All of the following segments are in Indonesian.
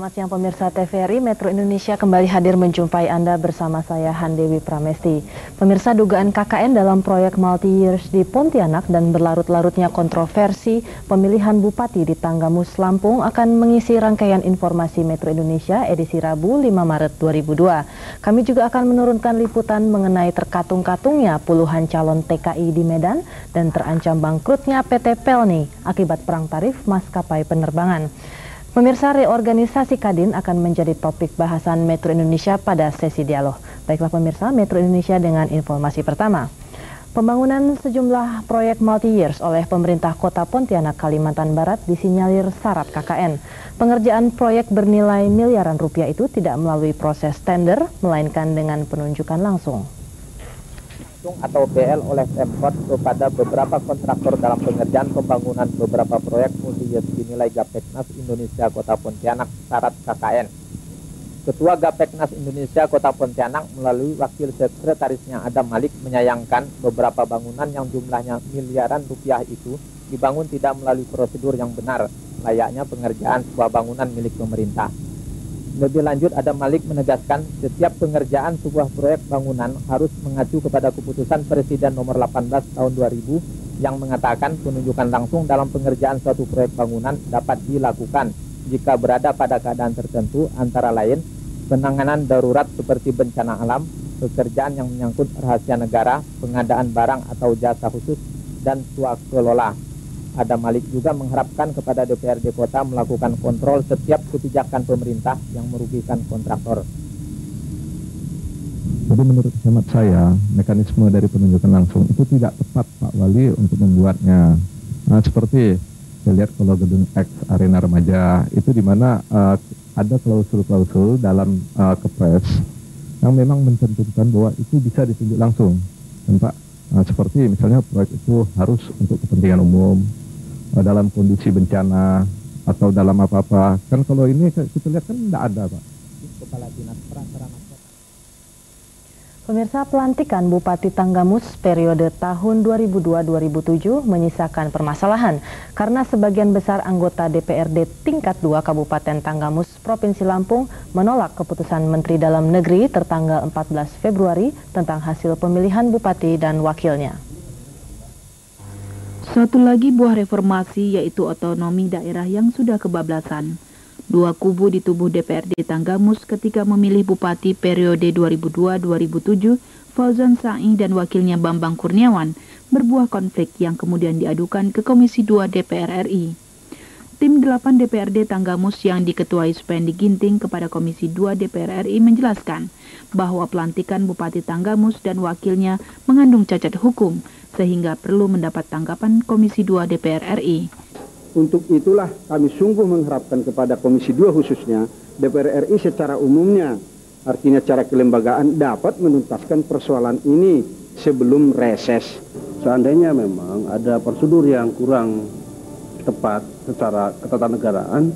Selamat siang pemirsa TVRI, Metro Indonesia kembali hadir menjumpai Anda bersama saya Handewi Pramesti. Pemirsa, dugaan KKN dalam proyek multi-years di Pontianak dan berlarut-larutnya kontroversi pemilihan bupati di Tanggamus, Lampung akan mengisi rangkaian informasi Metro Indonesia edisi Rabu 5 Maret 2002. Kami juga akan menurunkan liputan mengenai terkatung-katungnya puluhan calon TKI di Medan dan terancam bangkrutnya PT Pelni akibat perang tarif maskapai penerbangan. Pemirsa, reorganisasi Kadin akan menjadi topik bahasan Metro Indonesia pada sesi dialog. Baiklah pemirsa, Metro Indonesia dengan informasi pertama. Pembangunan sejumlah proyek multi-years oleh pemerintah Kota Pontianak, Kalimantan Barat disinyalir syarat KKN. Pengerjaan proyek bernilai miliaran rupiah itu tidak melalui proses tender, melainkan dengan penunjukan langsung atau BL oleh Pemkot kepada beberapa kontraktor dalam pengerjaan pembangunan beberapa proyek multi-years dinilai Gapeknas Indonesia Kota Pontianak syarat KKN. Ketua Gapeknas Indonesia Kota Pontianak melalui wakil sekretarisnya Adam Malik menyayangkan beberapa bangunan yang jumlahnya miliaran rupiah itu dibangun tidak melalui prosedur yang benar, layaknya pengerjaan sebuah bangunan milik pemerintah. Lebih lanjut, Adam Malik menegaskan setiap pengerjaan sebuah proyek bangunan harus mengacu kepada keputusan Presiden nomor 18 tahun 2000 yang mengatakan penunjukan langsung dalam pengerjaan suatu proyek bangunan dapat dilakukan jika berada pada keadaan tertentu, antara lain penanganan darurat seperti bencana alam, pekerjaan yang menyangkut rahasia negara, pengadaan barang atau jasa khusus, dan swakelola. Adam Malik juga mengharapkan kepada DPRD Kota melakukan kontrol setiap kebijakan pemerintah yang merugikan kontraktor. Jadi menurut hemat saya, mekanisme dari penunjukan langsung itu tidak tepat Pak Wali untuk membuatnya. Nah, seperti saya lihat kalau gedung X Arena Remaja itu di mana ada klausul-klausul dalam kepres yang memang mencantumkan bahwa itu bisa ditunjuk langsung. Dan Pak, seperti misalnya proyek itu harus untuk kepentingan umum, dalam kondisi bencana atau dalam apa-apa. Kan kalau ini kita lihat kan tidak ada, Pak. Kepala Dinas Prasarana Kota. Pemirsa, pelantikan Bupati Tanggamus periode tahun 2002-2007 menyisakan permasalahan karena sebagian besar anggota DPRD tingkat 2 Kabupaten Tanggamus, Provinsi Lampung menolak keputusan Menteri Dalam Negeri tertanggal 14 Februari tentang hasil pemilihan Bupati dan wakilnya. Satu lagi buah reformasi yaitu otonomi daerah yang sudah kebablasan. Dua kubu di tubuh DPRD Tanggamus ketika memilih Bupati periode 2002-2007, Fauzan Sa'i dan wakilnya Bambang Kurniawan, berbuah konflik yang kemudian diadukan ke Komisi 2 DPR RI. Tim 8 DPRD Tanggamus yang diketuai Supendi Ginting kepada Komisi 2 DPR RI menjelaskan bahwa pelantikan Bupati Tanggamus dan wakilnya mengandung cacat hukum, sehingga perlu mendapat tanggapan Komisi 2 DPR RI. Untuk itulah kami sungguh mengharapkan kepada Komisi 2 khususnya DPR RI secara umumnya, artinya secara kelembagaan dapat menuntaskan persoalan ini sebelum reses. Seandainya memang ada prosedur yang kurang tepat secara ketatanegaraan,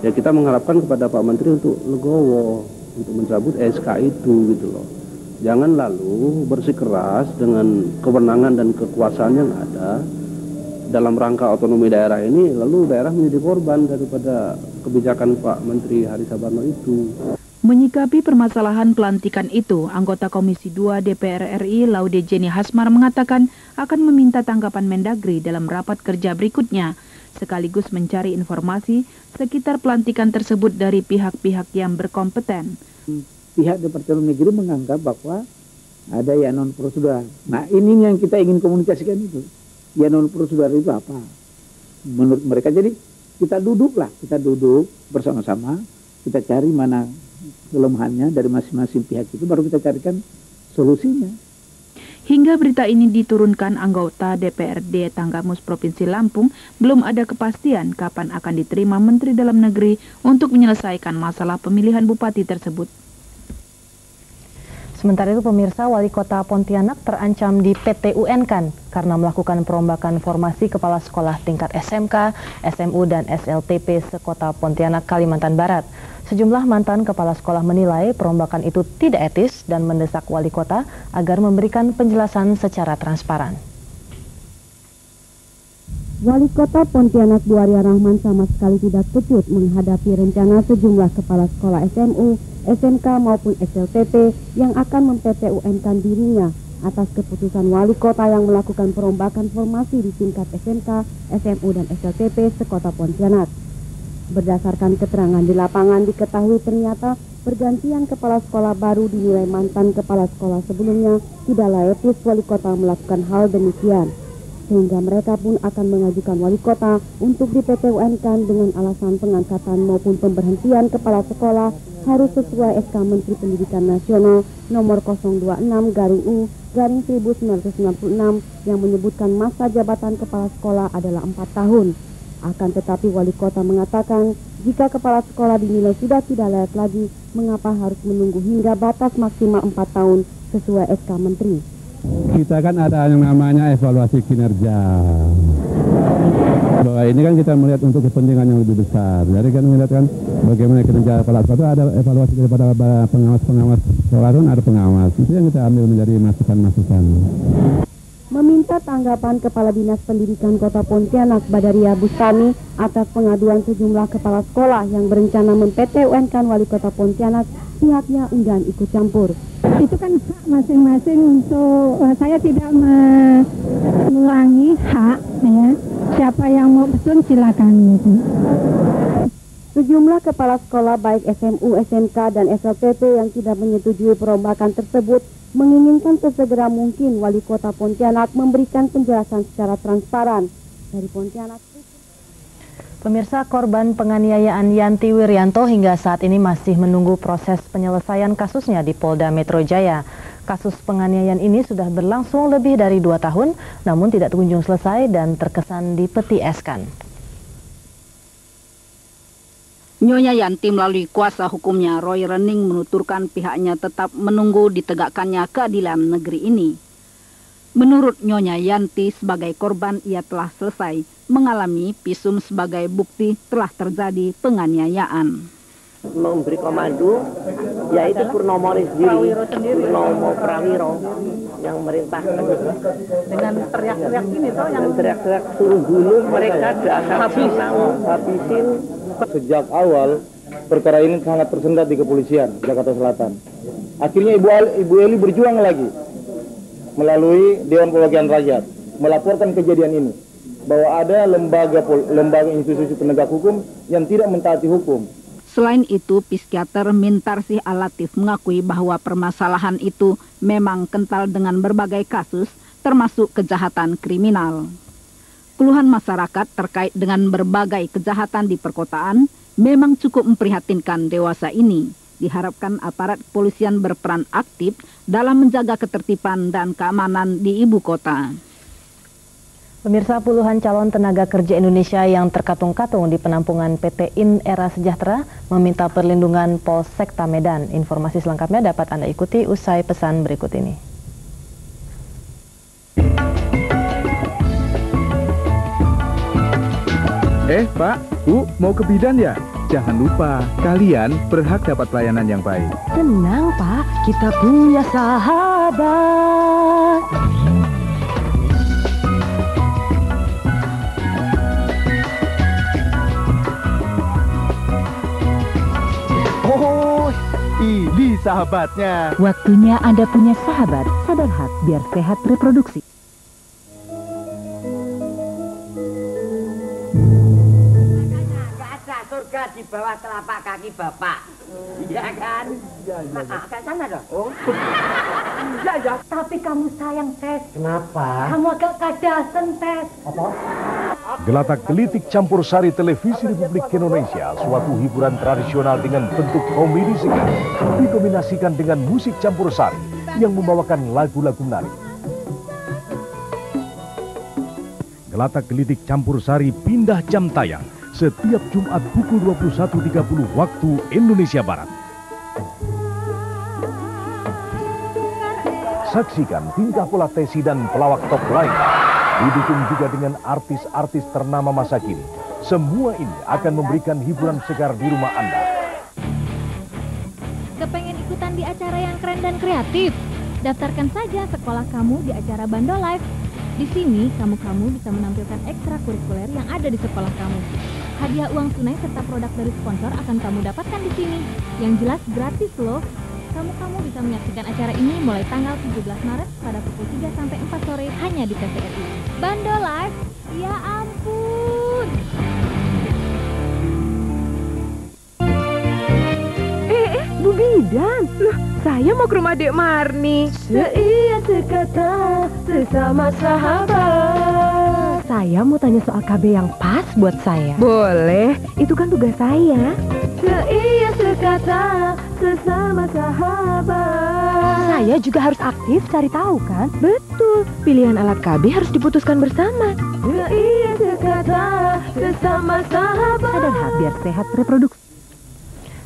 ya kita mengharapkan kepada Pak Menteri untuk legowo, untuk mencabut SK itu gitu loh. Jangan lalu bersikeras dengan kewenangan dan kekuasaan yang ada dalam rangka otonomi daerah ini, lalu daerah menjadi korban daripada kebijakan Pak Menteri Hari Sabarno itu. Menyikapi permasalahan pelantikan itu, anggota Komisi 2 DPR RI Laude Jenny Hasmar mengatakan akan meminta tanggapan Mendagri dalam rapat kerja berikutnya, sekaligus mencari informasi sekitar pelantikan tersebut dari pihak-pihak yang berkompeten. Pihak Departemen Negeri menganggap bahwa ada ya non prosedur. Nah, ini yang kita ingin komunikasikan itu. Ya non prosedur itu apa? Menurut mereka, jadi kita duduk bersama-sama, kita cari mana kelemahannya dari masing-masing pihak itu, baru kita carikan solusinya. Hingga berita ini diturunkan anggota DPRD Tanggamus Provinsi Lampung, belum ada kepastian kapan akan diterima Menteri Dalam Negeri untuk menyelesaikan masalah pemilihan bupati tersebut. Sementara itu pemirsa, Wali Kota Pontianak terancam di PT UN-kan karena melakukan perombakan formasi kepala sekolah tingkat SMK, SMU, dan SLTP sekota Pontianak, Kalimantan Barat. Sejumlah mantan kepala sekolah menilai perombakan itu tidak etis dan mendesak Wali Kota agar memberikan penjelasan secara transparan. Wali Kota Pontianak Bu Arya Rahman sama sekali tidak kecut menghadapi rencana sejumlah kepala sekolah SMU, SMK maupun SLTP yang akan mem-PTUN-kan dirinya atas keputusan Wali Kota yang melakukan perombakan formasi di tingkat SMK, SMU dan SLTP sekota Pontianak. Berdasarkan keterangan di lapangan diketahui ternyata pergantian kepala sekolah baru dinilai mantan kepala sekolah sebelumnya tidak etis Wali Kota melakukan hal demikian. Sehingga mereka pun akan mengajukan Wali Kota untuk di-PTUN-kan dengan alasan pengangkatan maupun pemberhentian kepala sekolah harus sesuai SK Menteri Pendidikan Nasional nomor 026-U/1996 yang menyebutkan masa jabatan kepala sekolah adalah 4 tahun. Akan tetapi Wali Kota mengatakan jika kepala sekolah dinilai sudah tidak layak lagi, mengapa harus menunggu hingga batas maksimal 4 tahun sesuai SK Menteri. Kita kan ada yang namanya evaluasi kinerja. Bahwa ini kan kita melihat untuk kepentingan yang lebih besar. Jadi kan melihat kan bagaimana kinerja kepala sekolah itu ada evaluasi daripada pengawas sekolah pun ada pengawas. Itu yang kita ambil menjadi masukan-masukan. Meminta tanggapan Kepala Dinas Pendidikan Kota Pontianak Badaria Bustami atas pengaduan sejumlah kepala sekolah yang berencana mem-PTUN-kan Wali Kota Pontianak, pihaknya enggan ikut campur. Itu kan hak masing-masing untuk saya tidak mengulangi hak ya. Siapa yang mau pesun silakan gitu. Sejumlah kepala sekolah baik SMU, SMK dan SLTP yang tidak menyetujui perombakan tersebut menginginkan sesegera mungkin Wali Kota Pontianak memberikan penjelasan secara transparan. Dari Pontianak. Pemirsa, korban penganiayaan Yanti Wiryanto hingga saat ini masih menunggu proses penyelesaian kasusnya di Polda Metro Jaya. Kasus penganiayaan ini sudah berlangsung lebih dari 2 tahun, namun tidak kunjung selesai dan terkesan dipeti eskan. Nyonya Yanti melalui kuasa hukumnya Roy Rening menuturkan pihaknya tetap menunggu ditegakkannya keadilan negeri ini. Menurut Nyonya Yanti, sebagai korban ia telah selesai mengalami visum sebagai bukti telah terjadi penganiayaan. Memberi komando, yaitu Purnomo sendiri, Purnomo Prawiro yang merintahkan. Dengan teriak-teriak ini toh yang teriak-teriak suruh bunuh mereka, habisin. Sejak awal perkara ini sangat tersendat di kepolisian Jakarta Selatan. Akhirnya Ibu Eli berjuang lagi melalui Dewan Perwakilan Rakyat melaporkan kejadian ini bahwa ada lembaga institusi penegak hukum yang tidak mentaati hukum. Selain itu, psikiater Mintarsih Alatif mengakui bahwa permasalahan itu memang kental dengan berbagai kasus, termasuk kejahatan kriminal. Keluhan masyarakat terkait dengan berbagai kejahatan di perkotaan memang cukup memprihatinkan dewasa ini. Diharapkan aparat kepolisian berperan aktif dalam menjaga ketertiban dan keamanan di ibu kota. Pemirsa, puluhan calon tenaga kerja Indonesia yang terkatung-katung di penampungan PT In Era Sejahtera meminta perlindungan Polsekta Medan. Informasi selengkapnya dapat Anda ikuti usai pesan berikut ini. Pak, Bu, mau ke bidan ya? Jangan lupa, kalian berhak dapat pelayanan yang baik. Tenang, Pak, kita punya sahabat. Oh, ini sahabatnya. Waktunya Anda punya sahabat. Sadar Hak, biar sehat reproduksi. Surga di bawah telapak kaki Bapak. Iya kan? Iya. Kayak sana dong. Oh. Iya. Tapi kamu sayang, Tes. Kenapa? Kamu agak kadasen, Tes. Apa? Gelatak Gelitik Campur Sari Televisi Republik Indonesia, suatu hiburan tradisional dengan bentuk komedi singkat, dikombinasikan dengan musik campur sari yang membawakan lagu-lagu menarik. Gelatak Gelitik Campur Sari pindah jam tayang setiap Jumat pukul 21.30 waktu Indonesia Barat. Saksikan tingkah pola Tesi dan pelawak top lain. Didukung juga dengan artis-artis ternama masa kini. Semua ini akan memberikan hiburan segar di rumah Anda. Kepengen ikutan di acara yang keren dan kreatif? Daftarkan saja sekolah kamu di acara Bando Live. Di sini, kamu-kamu bisa menampilkan ekstrakurikuler yang ada di sekolah kamu. Hadiah uang tunai serta produk dari sponsor akan kamu dapatkan di sini. Yang jelas gratis loh. Kamu-kamu bisa menyaksikan acara ini mulai tanggal 17 Maret pada pukul 3 sampai 4 sore hanya di TVRI. Bando Live, ya ampun. Bu Bidan, loh, saya mau ke rumah Dek Marni. Seia sekata sesama sahabat. Saya mau tanya soal KB yang pas buat saya. Boleh, itu kan tugas saya. Seia sekata sesama sahabat. Saya juga harus aktif cari tahu kan? Betul, pilihan alat KB harus diputuskan bersama. Seia sekata sesama sahabat. Sadar Hak biar sehat reproduksi.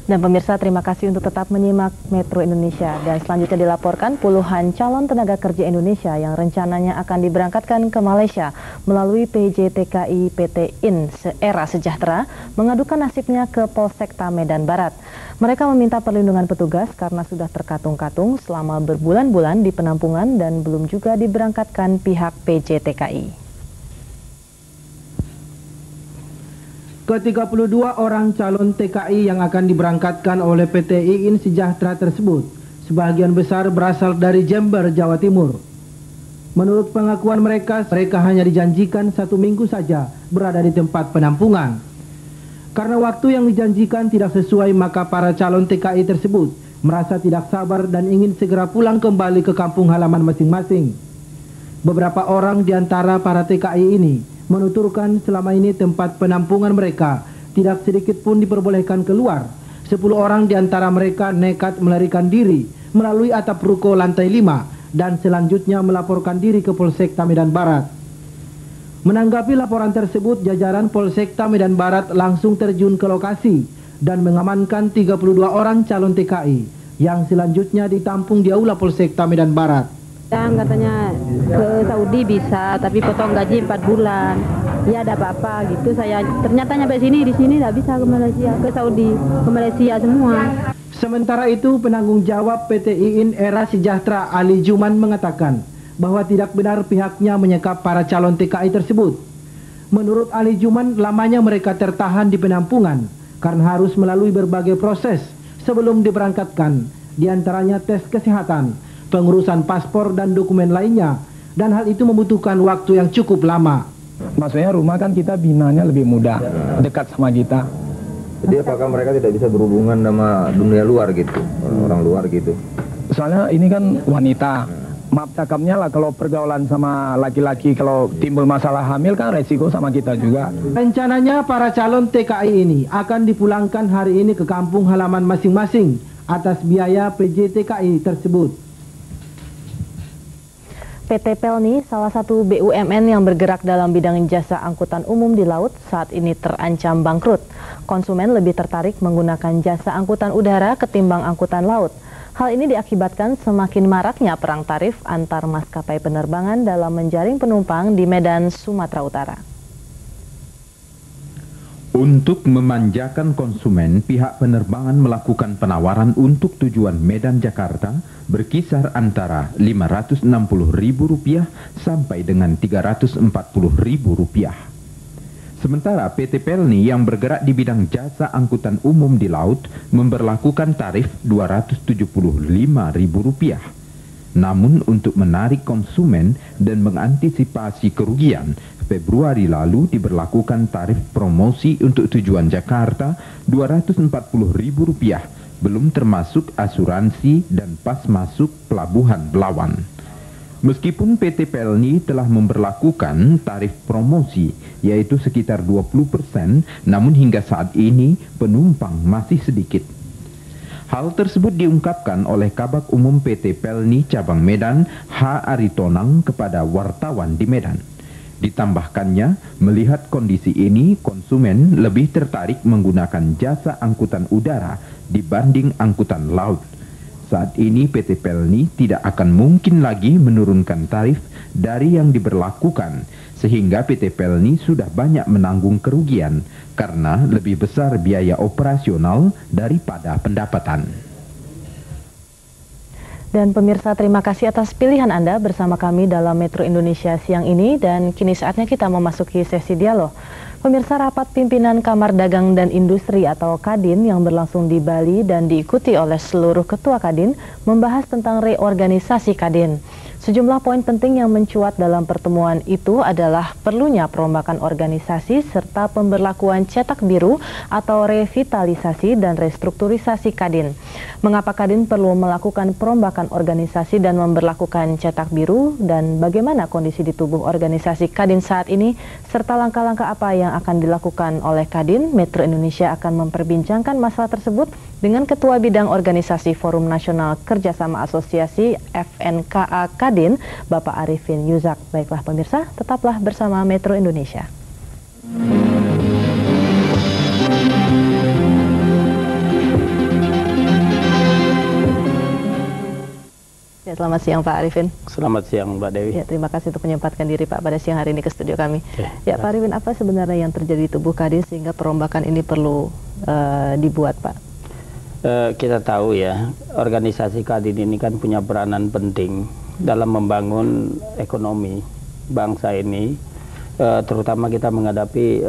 Dan pemirsa, terima kasih untuk tetap menyimak Metro Indonesia. Dan selanjutnya dilaporkan puluhan calon tenaga kerja Indonesia yang rencananya akan diberangkatkan ke Malaysia melalui PJTKI PT IN Era Sejahtera mengadukan nasibnya ke Polsekta Medan Barat. Mereka meminta perlindungan petugas karena sudah terkatung-katung selama berbulan-bulan di penampungan dan belum juga diberangkatkan pihak PJTKI. Ke-32 orang calon TKI yang akan diberangkatkan oleh PT IN Sejahtera tersebut, sebagian besar berasal dari Jember, Jawa Timur. Menurut pengakuan mereka hanya dijanjikan 1 minggu saja berada di tempat penampungan. Karena waktu yang dijanjikan tidak sesuai, maka para calon TKI tersebut merasa tidak sabar dan ingin segera pulang kembali ke kampung halaman masing-masing. Beberapa orang di antara para TKI ini menuturkan selama ini tempat penampungan mereka tidak sedikit pun diperbolehkan keluar. 10 orang di antara mereka nekat melarikan diri melalui atap ruko lantai 5 dan selanjutnya melaporkan diri ke Polsekta Medan Barat. Menanggapi laporan tersebut, jajaran Polsekta Medan Barat langsung terjun ke lokasi dan mengamankan 32 orang calon TKI yang selanjutnya ditampung di aula Polsekta Medan Barat. Katanya ke Saudi bisa, tapi potong gaji 4 bulan. Ya ada apa-apa gitu. Saya ternyata nyampe sini, di sini tidak bisa ke Malaysia, ke Saudi, ke Malaysia semua. Sementara itu, penanggung jawab PT IN Era Sejahtera Ali Juman mengatakan bahwa tidak benar pihaknya menyekap para calon TKI tersebut. Menurut Ali Juman, lamanya mereka tertahan di penampungan karena harus melalui berbagai proses sebelum diberangkatkan, diantaranya tes kesehatan, pengurusan paspor dan dokumen lainnya, dan hal itu membutuhkan waktu yang cukup lama. Maksudnya rumah kan kita binanya lebih mudah, dekat sama kita. Jadi apakah mereka tidak bisa berhubungan sama dunia luar gitu, orang luar gitu? Soalnya ini kan wanita, maaf cakapnya lah kalau pergaulan sama laki-laki, kalau timbul masalah hamil kan resiko sama kita juga. Rencananya para calon TKI ini akan dipulangkan hari ini ke kampung halaman masing-masing atas biaya PJTKI tersebut. PT Pelni, salah satu BUMN yang bergerak dalam bidang jasa angkutan umum di laut, saat ini terancam bangkrut. Konsumen lebih tertarik menggunakan jasa angkutan udara ketimbang angkutan laut. Hal ini diakibatkan semakin maraknya perang tarif antar maskapai penerbangan dalam menjaring penumpang di Medan, Sumatera Utara. Untuk memanjakan konsumen, pihak penerbangan melakukan penawaran untuk tujuan Medan Jakarta berkisar antara Rp560.000 sampai dengan Rp340.000. Sementara PT Pelni yang bergerak di bidang jasa angkutan umum di laut memberlakukan tarif Rp275.000. Namun untuk menarik konsumen dan mengantisipasi kerugian, Februari lalu diberlakukan tarif promosi untuk tujuan Jakarta Rp240.000, belum termasuk asuransi dan pas masuk Pelabuhan Belawan. Meskipun PT Pelni telah memberlakukan tarif promosi, yaitu sekitar 20%, namun hingga saat ini penumpang masih sedikit. Hal tersebut diungkapkan oleh Kabag Umum PT Pelni Cabang Medan, H. Aritonang, kepada wartawan di Medan. Ditambahkannya, melihat kondisi ini, konsumen lebih tertarik menggunakan jasa angkutan udara dibanding angkutan laut. Saat ini PT Pelni tidak akan mungkin lagi menurunkan tarif dari yang diberlakukan, sehingga PT Pelni sudah banyak menanggung kerugian karena lebih besar biaya operasional daripada pendapatan. Dan pemirsa, terima kasih atas pilihan Anda bersama kami dalam Metro Indonesia siang ini, dan kini saatnya kita memasuki sesi dialog. Pemirsa, rapat pimpinan Kamar Dagang dan Industri atau Kadin yang berlangsung di Bali dan diikuti oleh seluruh ketua Kadin membahas tentang reorganisasi Kadin. Sejumlah poin penting yang mencuat dalam pertemuan itu adalah perlunya perombakan organisasi serta pemberlakuan cetak biru atau revitalisasi dan restrukturisasi Kadin. Mengapa Kadin perlu melakukan perombakan organisasi dan memberlakukan cetak biru, dan bagaimana kondisi di tubuh organisasi Kadin saat ini, serta langkah-langkah apa yang akan dilakukan oleh Kadin. Metro Indonesia akan memperbincangkan masalah tersebut dengan Ketua Bidang Organisasi Forum Nasional Kerjasama Asosiasi FNKA Kadin, Bapak Arifin Yuzak. Baiklah pemirsa, tetaplah bersama Metro Indonesia. Ya, selamat siang Pak Arifin. Selamat siang Mbak Dewi. Ya, terima kasih untuk menyempatkan diri Pak pada siang hari ini ke studio kami. Ya Pak Arifin, apa sebenarnya yang terjadi di tubuh Kadin sehingga perombakan ini perlu dibuat Pak? Kita tahu ya, organisasi Kadin ini kan punya peranan penting dalam membangun ekonomi bangsa ini, terutama kita menghadapi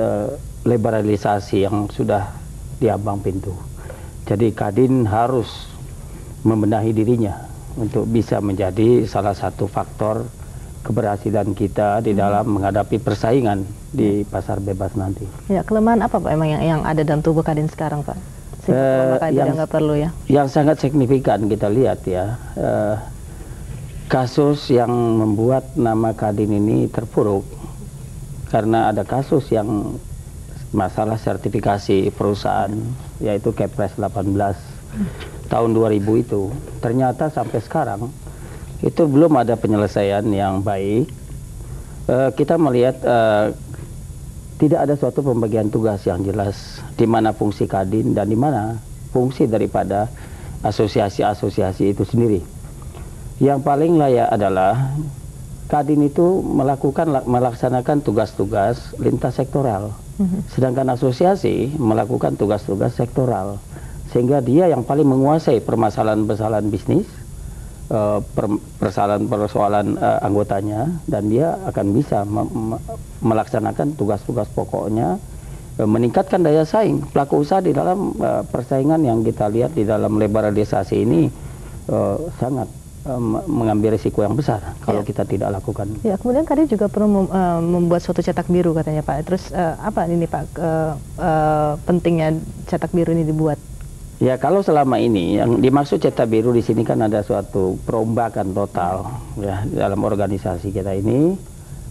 liberalisasi yang sudah diambang pintu. Jadi Kadin harus membenahi dirinya untuk bisa menjadi salah satu faktor keberhasilan kita di dalam menghadapi persaingan di pasar bebas nanti. Ya, kelemahan apa Pak emang yang ada dalam tubuh Kadin sekarang Pak? Yang nggak perlu ya? Yang sangat signifikan kita lihat ya, kasus yang membuat nama Kadin ini terpuruk karena ada kasus yang masalah sertifikasi perusahaan, yaitu Kepres 18 tahun 2000 itu. Ternyata sampai sekarang itu belum ada penyelesaian yang baik. Kita melihat tidak ada suatu pembagian tugas yang jelas di mana fungsi Kadin dan di mana fungsi daripada asosiasi-asosiasi itu sendiri. Yang paling layak adalah Kadin itu melaksanakan tugas-tugas lintas sektoral, sedangkan asosiasi melakukan tugas-tugas sektoral, sehingga dia yang paling menguasai permasalahan-permasalahan bisnis, persoalan anggotanya, dan dia akan bisa melaksanakan tugas-tugas pokoknya, meningkatkan daya saing pelaku usaha di dalam persaingan yang kita lihat di dalam liberalisasi ini sangat mengambil risiko yang besar kalau kita tidak lakukan. Ya, kemudian Kadin juga perlu membuat suatu cetak biru katanya Pak. Terus apa ini Pak pentingnya cetak biru ini dibuat? Ya, kalau selama ini yang dimaksud cetak biru di sini kan ada suatu perombakan total ya dalam organisasi kita ini,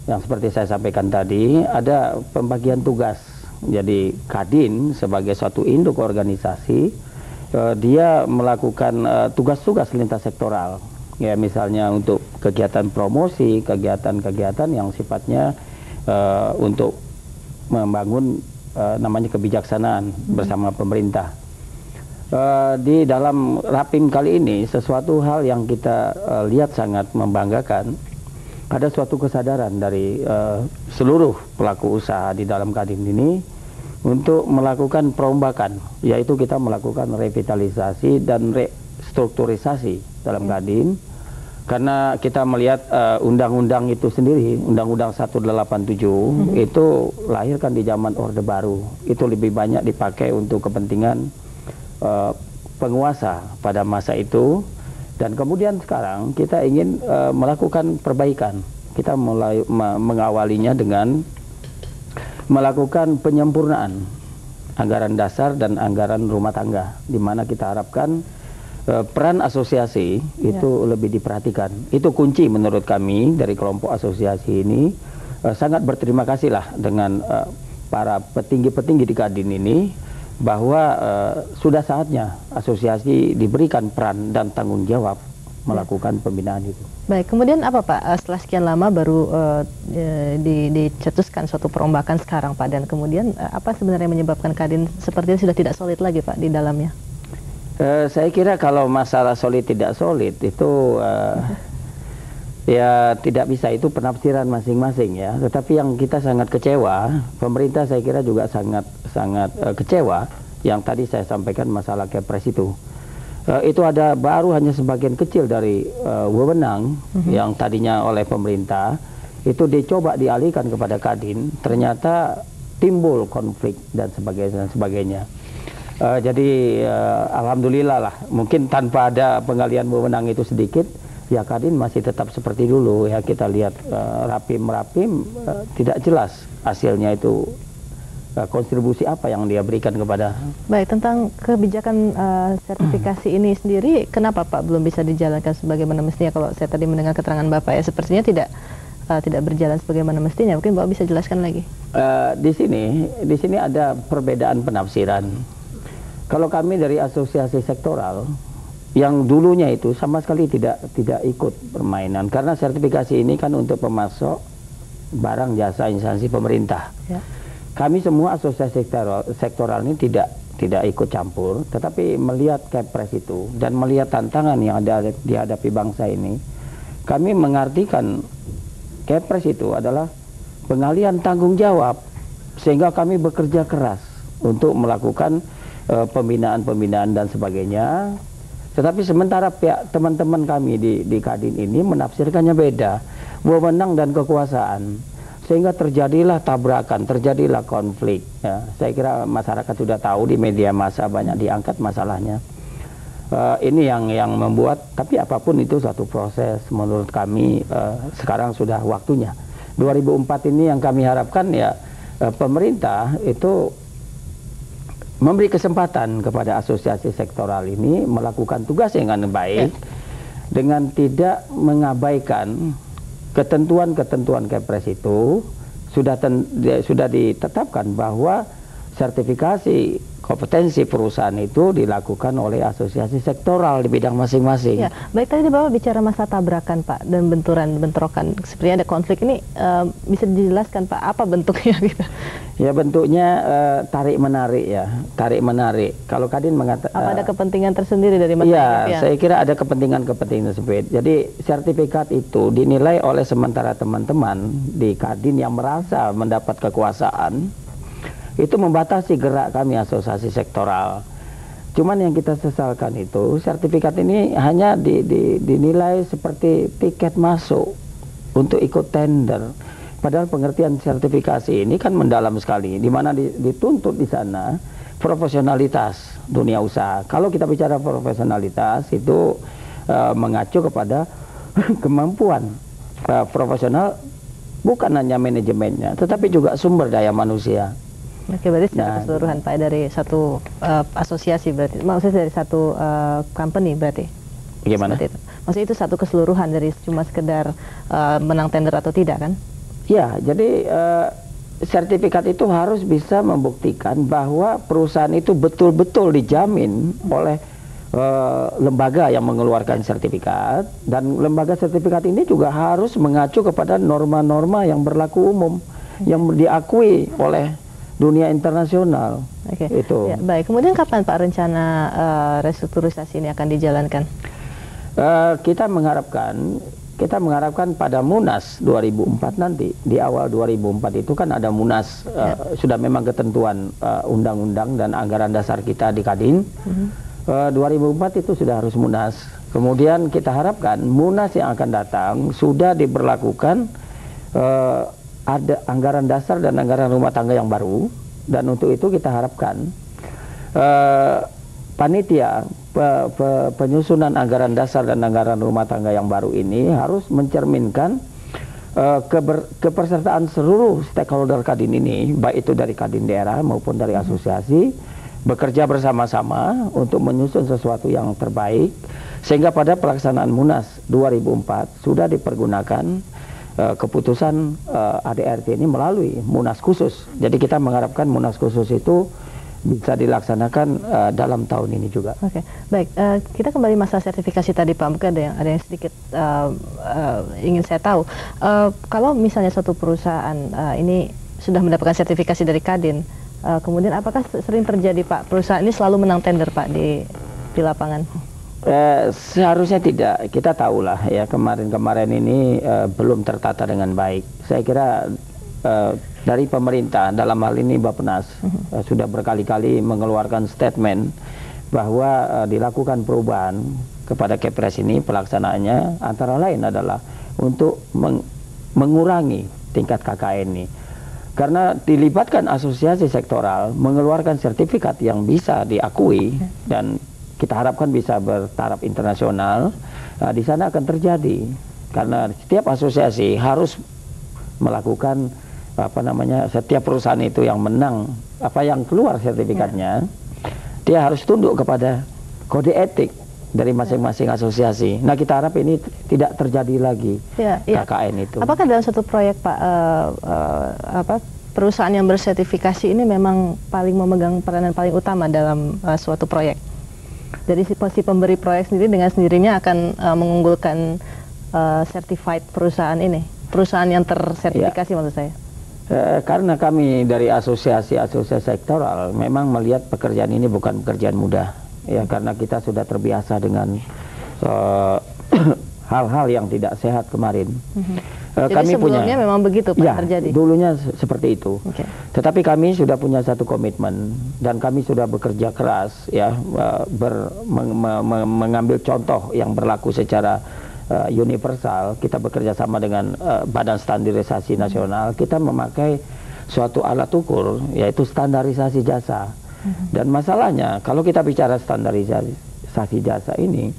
yang seperti saya sampaikan tadi ada pembagian tugas. Jadi Kadin sebagai suatu induk organisasi, dia melakukan tugas-tugas lintas sektoral. Ya, misalnya untuk kegiatan promosi, kegiatan-kegiatan yang sifatnya untuk membangun namanya kebijaksanaan bersama pemerintah. Di dalam Rapim kali ini sesuatu hal yang kita lihat sangat membanggakan, ada suatu kesadaran dari seluruh pelaku usaha di dalam Kadin ini untuk melakukan perombakan, yaitu kita melakukan revitalisasi dan restrukturisasi dalam Kadin, karena kita melihat undang-undang itu sendiri, Undang-Undang 187 itu lahirkan di zaman Orde Baru, itu lebih banyak dipakai untuk kepentingan penguasa pada masa itu, dan kemudian sekarang kita ingin melakukan perbaikan. Kita mulai mengawalinya dengan melakukan penyempurnaan anggaran dasar dan anggaran rumah tangga, di mana kita harapkan peran asosiasi itu lebih diperhatikan. Itu kunci menurut kami dari kelompok asosiasi ini. Sangat berterima kasihlah dengan para petinggi-petinggi di Kadin ini, bahwa sudah saatnya asosiasi diberikan peran dan tanggung jawab melakukan pembinaan itu. Baik, kemudian apa Pak, setelah sekian lama baru dicetuskan suatu perombakan sekarang Pak, dan kemudian apa sebenarnya menyebabkan Kadin sepertinya sudah tidak solid lagi Pak di dalamnya? Saya kira kalau masalah solid tidak solid itu ya tidak bisa, itu penafsiran masing-masing ya. Tetapi yang kita sangat kecewa, pemerintah saya kira juga sangat kecewa yang tadi saya sampaikan masalah Kepres itu. itu ada baru hanya sebagian kecil dari wewenang yang tadinya oleh pemerintah, itu dicoba dialihkan kepada Kadin, ternyata timbul konflik dan sebagainya. Jadi alhamdulillah lah, mungkin tanpa ada pengalihan wewenang itu sedikit, ya Kadin masih tetap seperti dulu ya. Kita lihat rapim tidak jelas hasilnya itu. Kontribusi apa yang dia berikan kepada. Baik, tentang kebijakan sertifikasi ini sendiri, kenapa Pak belum bisa dijalankan sebagaimana mestinya? Kalau saya tadi mendengar keterangan Bapak ya, sepertinya tidak berjalan sebagaimana mestinya. Mungkin Bapak bisa jelaskan lagi. Di sini ada perbedaan penafsiran. Kalau kami dari asosiasi sektoral yang dulunya itu sama sekali tidak ikut permainan, karena sertifikasi ini kan untuk pemasok barang jasa instansi pemerintah. Ya. Kami semua asosiasi sektoral ini tidak ikut campur, tetapi melihat Kepres itu dan melihat tantangan yang ada dihadapi bangsa ini, kami mengartikan Kepres itu adalah pengalihan tanggung jawab, sehingga kami bekerja keras untuk melakukan pembinaan dan sebagainya. Tetapi sementara pihak teman-teman kami di Kadin ini menafsirkannya beda, wewenang dan kekuasaan. Sehingga terjadilah tabrakan, terjadilah konflik. Ya, saya kira masyarakat sudah tahu, di media massa banyak diangkat masalahnya. Ini yang membuat, tapi apapun itu suatu proses. Menurut kami sekarang sudah waktunya. 2004 ini yang kami harapkan ya pemerintah itu memberi kesempatan kepada asosiasi sektoral ini melakukan tugas dengan baik, dengan tidak mengabaikan ketentuan-ketentuan Kepres itu. Sudah ditetapkan bahwa sertifikasi kompetensi perusahaan itu dilakukan oleh asosiasi sektoral di bidang masing-masing. Ya, baik, tadi Bapak bicara masa tabrakan Pak dan bentrokan, sepertinya ada konflik ini, bisa dijelaskan Pak apa bentuknya gitu? Ya bentuknya tarik-menarik ya, tarik-menarik. Kalau Kadin mengatakan apa ada kepentingan tersendiri dari masyarakat? Ya, saya kira ada kepentingan tersebut. Jadi sertifikat itu dinilai oleh sementara teman-teman di Kadin yang merasa mendapat kekuasaan, itu membatasi gerak kami asosiasi sektoral. Cuman yang kita sesalkan itu sertifikat ini hanya dinilai seperti tiket masuk untuk ikut tender. Padahal pengertian sertifikasi ini kan mendalam sekali, di mana dituntut di sana profesionalitas dunia usaha. Kalau kita bicara profesionalitas itu mengacu kepada kemampuan profesional, bukan hanya manajemennya, tetapi juga sumber daya manusia. Oke, berarti secara keseluruhan Pak, dari satu asosiasi berarti, maksudnya dari satu company berarti? Bagaimana? Maksudnya itu satu keseluruhan dari cuma sekedar menang tender atau tidak kan? Ya, jadi sertifikat itu harus bisa membuktikan bahwa perusahaan itu betul-betul dijamin oleh lembaga yang mengeluarkan sertifikat, dan lembaga sertifikat ini juga harus mengacu kepada norma-norma yang berlaku umum, yang diakui oleh dunia internasional. Oke. Itu. Ya, baik. Kemudian kapan Pak rencana restrukturisasi ini akan dijalankan? Kita mengharapkan pada Munas 2004 nanti. Di awal 2004 itu kan ada Munas, sudah memang ketentuan undang-undang dan anggaran dasar kita di Kadin. 2004 itu sudah harus Munas. Kemudian kita harapkan Munas yang akan datang sudah diberlakukan ada anggaran dasar dan anggaran rumah tangga yang baru, dan untuk itu kita harapkan panitia penyusunan anggaran dasar dan anggaran rumah tangga yang baru ini harus mencerminkan kepesertaan seluruh stakeholder Kadin ini, baik itu dari Kadin daerah maupun dari asosiasi, bekerja bersama-sama untuk menyusun sesuatu yang terbaik, sehingga pada pelaksanaan Munas 2004 sudah dipergunakan keputusan ADRT ini melalui Munas khusus. Jadi kita mengharapkan Munas khusus itu bisa dilaksanakan dalam tahun ini juga. Oke, baik. Kita kembali masalah sertifikasi tadi Pak. Mungkin ada yang sedikit ingin saya tahu. Kalau misalnya suatu perusahaan ini sudah mendapatkan sertifikasi dari Kadin, kemudian apakah sering terjadi Pak perusahaan ini selalu menang tender Pak di lapangan? Seharusnya tidak. Kita tahulah ya, kemarin ini belum tertata dengan baik. Saya kira dari pemerintah dalam hal ini Bappenas sudah berkali-kali mengeluarkan statement bahwa dilakukan perubahan kepada Kepres ini. Pelaksanaannya antara lain adalah untuk mengurangi tingkat KKN ini. Karena dilibatkan asosiasi sektoral, mengeluarkan sertifikat yang bisa diakui dan kita harapkan bisa bertaraf internasional. Nah, di sana akan terjadi karena setiap asosiasi harus melakukan setiap perusahaan itu yang menang yang keluar sertifikatnya, dia harus tunduk kepada kode etik dari masing-masing asosiasi. Nah, kita harap ini tidak terjadi lagi KKN itu. Apakah dalam satu proyek Pak perusahaan yang bersertifikasi ini memang paling memegang peranan paling utama dalam suatu proyek? Jadi si pemberi proyek sendiri dengan sendirinya akan mengunggulkan certified perusahaan ini, perusahaan yang tersertifikasi maksud saya. Karena kami dari asosiasi sektoral memang melihat pekerjaan ini bukan pekerjaan mudah, ya, karena kita sudah terbiasa dengan hal-hal yang tidak sehat kemarin. Jadi kami sebelumnya memang begitu Pak terjadi? Dulunya seperti itu. Tetapi kami sudah punya satu komitmen dan kami sudah bekerja keras, ya, mengambil contoh yang berlaku secara universal. Kita bekerja sama dengan Badan Standarisasi Nasional. Kita memakai suatu alat ukur, yaitu standarisasi jasa. Dan masalahnya kalau kita bicara standarisasi jasa ini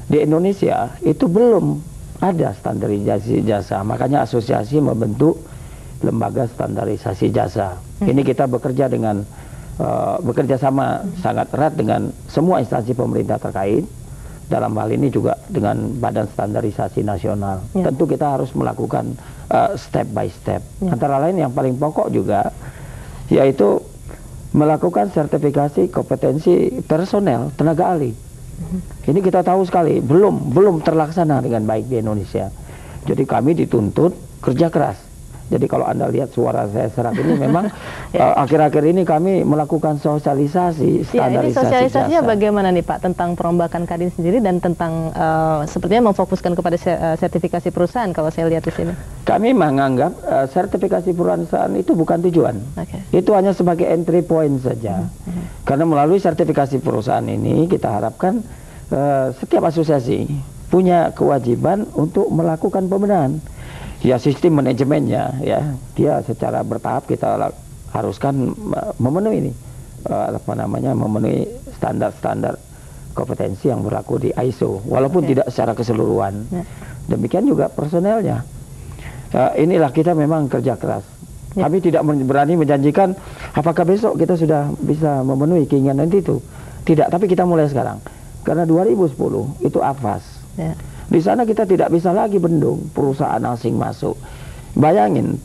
di Indonesia itu belum ada standarisasi jasa. Makanya asosiasi membentuk lembaga standarisasi jasa. Ini kita bekerja dengan bekerja sama sangat erat dengan semua instansi pemerintah terkait. Dalam hal ini juga dengan Badan Standarisasi Nasional. Tentu kita harus melakukan step by step. Antara lain yang paling pokok juga yaitu melakukan sertifikasi kompetensi personel tenaga ahli. Ini kita tahu sekali belum terlaksana dengan baik di Indonesia. Jadi kami dituntut kerja keras. Jadi kalau Anda lihat suara saya serak ini memang akhir-akhir ini kami melakukan sosialisasi standarisasi ini sosialisasinya jasa. Bagaimana nih Pak tentang perombakan Kadin sendiri dan tentang sepertinya memfokuskan kepada sertifikasi perusahaan kalau saya lihat di sini. Kami menganggap sertifikasi perusahaan itu bukan tujuan. Itu hanya sebagai entry point saja. Karena melalui sertifikasi perusahaan ini kita harapkan setiap asosiasi punya kewajiban untuk melakukan pembenahan. Ya, sistem manajemennya, ya, dia secara bertahap kita haruskan memenuhi ini, memenuhi standar-standar kompetensi yang berlaku di ISO, walaupun tidak secara keseluruhan. Demikian juga personelnya. Inilah kita memang kerja keras. Kami tidak berani menjanjikan apakah besok kita sudah bisa memenuhi keinginan itu. Tidak, tapi kita mulai sekarang. Karena 2010 itu AFAS. Di sana kita tidak bisa lagi bendung perusahaan asing masuk. Bayangin,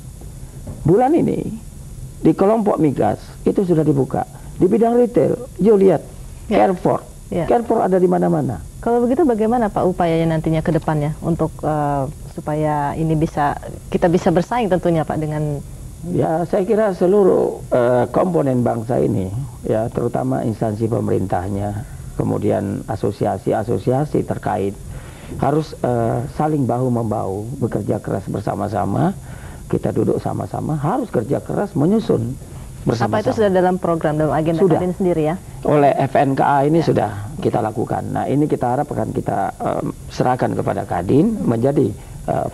bulan ini di kelompok migas itu sudah dibuka. Di bidang retail, yuk lihat, Carrefour. Carrefour ada di mana-mana. Kalau begitu bagaimana Pak upayanya nantinya ke depannya untuk supaya ini kita bisa bersaing tentunya Pak dengan... Ya, saya kira seluruh komponen bangsa ini, ya, terutama instansi pemerintahnya, kemudian asosiasi-asosiasi terkait, harus saling bahu-membahu, bekerja keras bersama-sama. Kita duduk sama-sama, harus kerja keras menyusun bersama-sama. Apa itu sudah dalam program, dalam agenda Kadin sendiri ya? Oleh FNKA ini sudah kita lakukan. Nah, ini kita harap akan kita serahkan kepada Kadin menjadi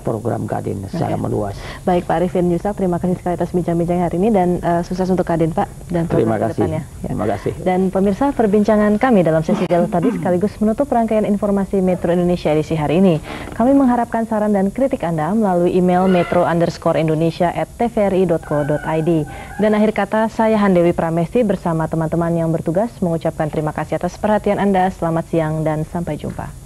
program Kadin secara meluas. Baik Pak Arifin Yusak, terima kasih sekali atas bincang-bincang hari ini dan sukses untuk Kadin Pak dan terima kasih. Depannya. Terima kasih. Dan pemirsa, perbincangan kami dalam sesi dialog tadi sekaligus menutup rangkaian informasi Metro Indonesia edisi hari ini. Kami mengharapkan saran dan kritik Anda melalui email metro_indonesia@tvri.co.id. Dan akhir kata, saya Handewi Pramesti bersama teman-teman yang bertugas mengucapkan terima kasih atas perhatian Anda. Selamat siang dan sampai jumpa.